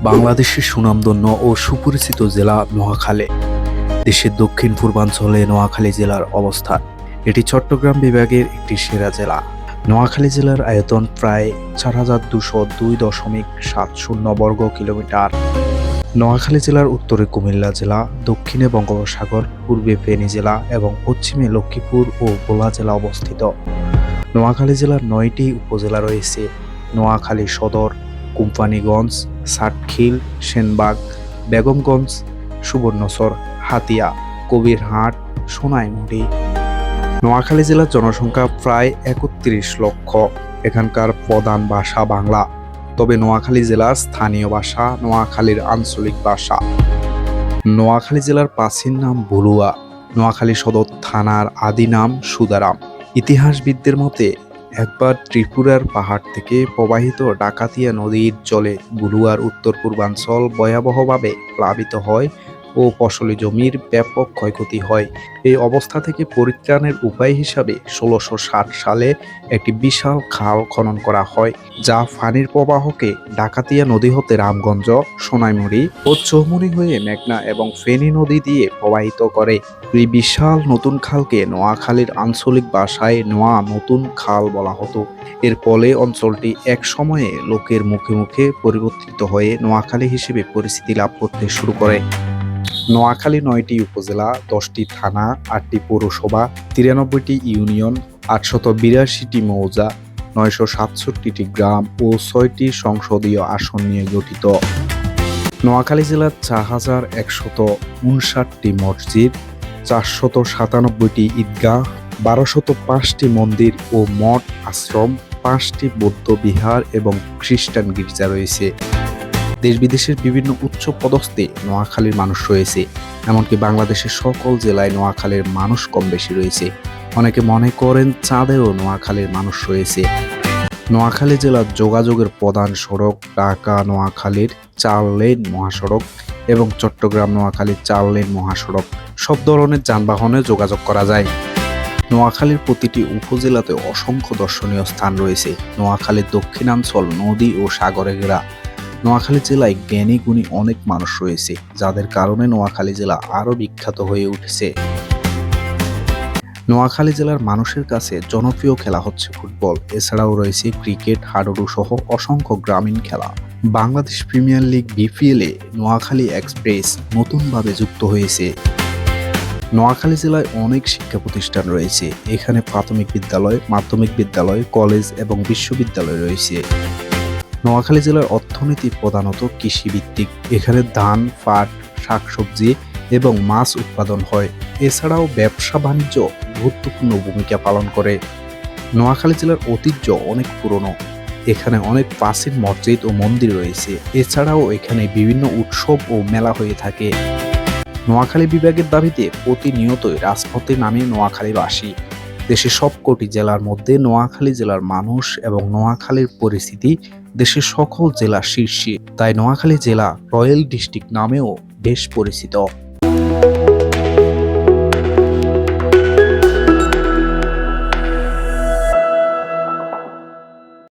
বাংলাদেশের সুনামধন্য ও সুপরিচিত জেলা নোয়াখালী। দেশের দক্ষিণ পূর্বাঞ্চলে নোয়াখালী জেলার অবস্থান। এটি চট্টগ্রাম বিভাগের একটি সেরা জেলা। নোয়াখালী জেলার আয়তন প্রায় ৪,২০২.৭০ বর্গ কিলোমিটার। নোয়াখালী জেলার উত্তরে কুমিল্লা জেলা, দক্ষিণে বঙ্গোপসাগর, পূর্বে ফেনী জেলা এবং পশ্চিমে লক্ষ্মীপুর ও ভোলা জেলা অবস্থিত। নোয়াখালী জেলার ৯টি উপজেলা রয়েছে: নোয়াখালী সদর, কোম্পানীগঞ্জ, সাতখিল, সেনবাগ, বেগমগঞ্জ, সুবর্ণচর, হাতিয়া, কবিরহাট, সোনাইমুড়ি। নোয়াখালী জেলার জনসংখ্যা প্রায় ৩১ লক্ষ। এখানকার প্রধান ভাষা বাংলা, তবে নোয়াখালী জেলার স্থানীয় ভাষা নোয়াখালীর আঞ্চলিক ভাষা। নোয়াখালী জেলার প্রাচীন নাম ভুলুয়া। নোয়াখালী সদর থানার আদি নাম সুদারাম। ইতিহাসবিদদের মতে একবার ত্রিপুরার পাহাড় থেকে প্রবাহিত ডাকাতিয়া নদীর জলে ভুলুয়ার উত্তর পূর্বাঞ্চল ভয়াবহভাবে প্লাবিত হয় ও ফসলি জমির ব্যাপক ক্ষয়ক্ষতি হয়। এই অবস্থা থেকে পরিত্রাণের উপায় হিসাবে ১৬৬০ সালে একটি বিশাল খাল খনন করা হয়, যা পানির প্রবাহকে ডাকাতিয়া নদী হতে রামগঞ্জ, সোনাইমুড়ি ও চৌমুড়ি হয়ে মেঘনা এবং ফেনী নদী দিয়ে প্রবাহিত করে। এই বিশাল নতুন খালকে নোয়াখালীর আঞ্চলিক ভাষায় নোয়া নতুন খাল বলা হতো। এর ফলে অঞ্চলটি এক সময়ে লোকের মুখে মুখে পরিবর্তিত হয়ে নোয়াখালী হিসেবে পরিচিতি লাভ করতে শুরু করে। নোয়াখালী ৯টি উপজেলা, ১০টি থানা, ৮টি পৌরসভা, ৯৩টি ইউনিয়ন, ৮৮২টি মৌজা, ৯৬৭টি গ্রাম ও ৬টি সংসদীয় আসন নিয়ে গঠিত। নোয়াখালী জেলার ৪,১৫৯টি মসজিদ, ৪৯৭টি ঈদগাহ, ১২০৫টি মন্দির ও মঠ আশ্রম, ৫টি বৌদ্ধ বিহার এবং খ্রিস্টান গির্জা রয়েছে। দেশ বিদেশের বিভিন্ন উচ্চ পদস্থে নোয়াখালীর মানুষ রয়েছে। এমনকি বাংলাদেশের সকল জেলায় নোয়াখালীর মানুষ কম বেশি রয়েছে। অনেকে মনে করেন চাঁদেও নোয়াখালীর মানুষ রয়েছে। নোয়াখালী জেলার যোগাযোগের প্রধান সড়ক ঢাকা নোয়াখালীর ৪ লেন মহাসড়ক এবং চট্টগ্রাম নোয়াখালীর ৪ লেন মহাসড়ক। সব ধরনের যানবাহনে যোগাযোগ করা যায়। নোয়াখালীর প্রতিটি উপজেলাতে অসংখ্য দর্শনীয় স্থান রয়েছে। নোয়াখালীর দক্ষিণাঞ্চল নদী ও সাগরে ঘেরা। নোয়াখালী জেলায় জ্ঞানী গুণী অনেক মানুষ রয়েছে, যাদের কারণে নোয়াখালী জেলা আরও বিখ্যাত হয়ে উঠেছে। নোয়াখালী জেলার মানুষের কাছে জনপ্রিয় খেলা হচ্ছে ফুটবল। এছাড়াও রয়েছে ক্রিকেট, হাডুডু সহ অসংখ্য গ্রামীণ খেলা। বাংলাদেশ প্রিমিয়ার লিগ বিপিএলে নোয়াখালী এক্সপ্রেস নতুনভাবে যুক্ত হয়েছে। নোয়াখালী জেলায় অনেক শিক্ষা প্রতিষ্ঠান রয়েছে। এখানে প্রাথমিক বিদ্যালয়, মাধ্যমিক বিদ্যালয়, কলেজ এবং বিশ্ববিদ্যালয় রয়েছে। নোয়াখালী জেলার অর্থনীতি প্রধানত কৃষিভিত্তিক। এখানে ধান, পাট, শাকসবজি এবং মাছ উৎপাদন হয়। এছাড়াও ব্যবসা বাণিজ্য গুরুত্বপূর্ণ ভূমিকা পালন করে। নোয়াখালী জেলার ঐতিহ্য অনেক পুরনো। এখানে অনেক প্রাচীন মসজিদ ও মন্দির রয়েছে। এছাড়াও এখানে বিভিন্ন উৎসব ও মেলা হয়ে থাকে। নোয়াখালী বিভাগের দাবিতে প্রতিনিয়তই রাজপথে নামে নোয়াখালীবাসী। দেশের সবকটি জেলার মধ্যে নোয়াখালী জেলার মানুষ এবং নোয়াখালীর পরিস্থিতি দেশের সকল জেলার শীর্ষে। তাই নোয়াখালী জেলা রয়্যাল ডিস্ট্রিক্ট নামেও বেশ পরিচিত।